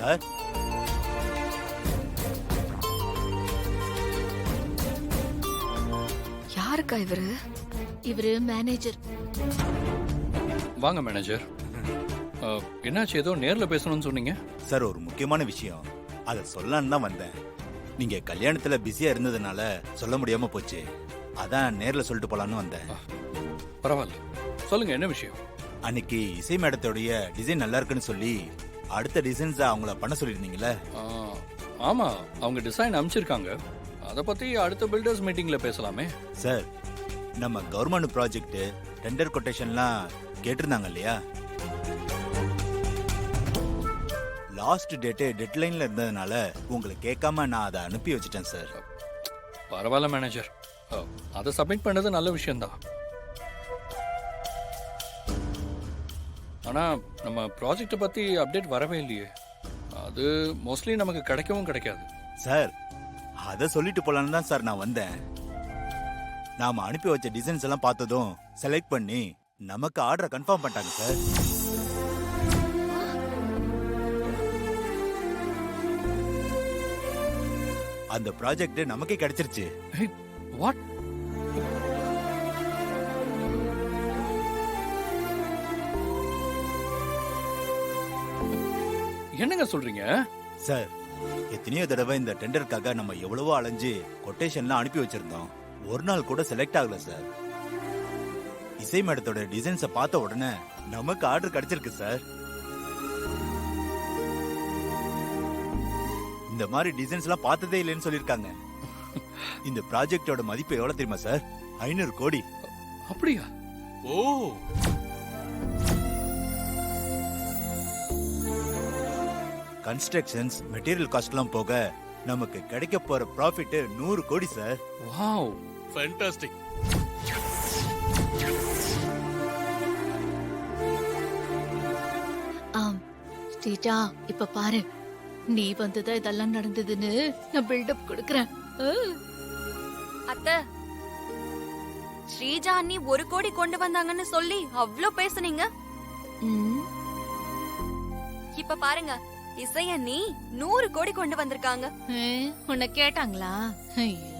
Sir. யாருக்கா இவரு? இவரு மேனேஜர். வாங்க மேனேஜர். என்னாச்சு, ஏதோ நேர்ல பேசணும்னு சொன்னீங்க? சார், ஒரு முக்கியமான விஷயம், அதை சொல்லலான்னு தான் வந்தேன். நீங்க கல்யாணத்துல பிஸியா இருந்ததுனால சொல்ல முடியாம போச்சு. அதான் நேர்ல சொல்லிட்டு போலான்னு வந்தேன். பரவாயில்ல, சொல்லுங்க, என்ன விஷயம்? அன்னைக்கு இசை மேடத்தோடைய டிசைன் நல்லா இருக்குன்னு சொல்லி அடுத்த டிசைன்ஸ் அவங்கள பண்ண சொல்லியிருந்தீங்களே. ஆமா, அவங்க டிசைன் அனுப்பிச்சிருக்காங்க. அதை பத்தி அடுத்த பில்டர்ஸ் மீட்டிங்ல பேசலாமே. சார், நம்ம கவர்மெண்ட் ப்ராஜெக்ட் டெண்டர் கொட்டேஷன்லாம் கேட்டிருந்தாங்க இல்லையா? லாஸ்ட் டேட்டு டெட்லைன்ல இருந்ததுனால உங்களை கேட்காம நான் அதை அனுப்பி வச்சிட்டேன் சார். பரவாயில்ல மேனேஜர், அதை சப்மிட் பண்ணது நல்ல விஷயம்தான். ஆனா நம்ம ப்ராஜெக்ட் பத்தி அப்டேட் வரவே இல்லையே. அது மோஸ்ட்லி நமக்கு கிடைக்கவும் கிடைக்காது. சார், அதை சொல்லிட்டு போலான்னு தான் சார் நான் வந்தேன். நாம அனுப்பி வச்ச டிசைன்ஸ் எல்லாம் பார்த்ததும் செலக்ட் பண்ணி நமக்கு ஆர்டரை கன்ஃபார்ம் பண்ணிட்டாங்க சார். அந்த ப்ராஜெக்ட் நமக்கே கிடைச்சிருச்சு. வாட்? என்னங்க சொல்றீங்க சார்? எத்தனையோ தடவை இந்த டெண்டருக்காக நம்ம எவ்வளவோ அலைஞ்சு கொட்டேஷன்லாம் அனுப்பி வச்சிருந்தோம். ஒரு நாள் கூட செலக்ட் ஆகல சார். இசை மேடத்தோட டிசைன்ஸை பார்த்த உடனே நமக்கு ஆர்டர் கிடைச்சிருக்கு சார். இந்த மாதிரி டிசைன்ஸ் எல்லாம் பார்த்ததே இல்லைன்னு சொல்லிருக்காங்க. இந்த ப்ராஜெக்டோட மதிப்பு எவ்வளவு தெரியுமா சார்? 500 கோடி. அப்படியா? ஓ, கன்ஸ்ட்ரக்ஷன்ஸ், மெட்டீரியல் காஸ்ட்லாம் போக நமக்கு கிடைக்க போற ப்ராஃபிட் 100 கோடி சார். Wow, fantastic. ஸ்ரீஜா, இப்ப பாரு, நீ வந்துதான் இதெல்லாம் நடந்ததுன்னு நான் பில்டப் கொடுக்கறேன். அத்தை, ஸ்ரீஜா அண்ணி 1 கோடி கொண்டு வந்தாங்கன்னு சொல்லி அவ்ளோ பேசுனீங்க. இப்ப பாருங்க, இசை அண்ணி 100 கோடி கொண்டு வந்திருக்காங்க. உன்னை கேட்டாங்களா? ஐயோ.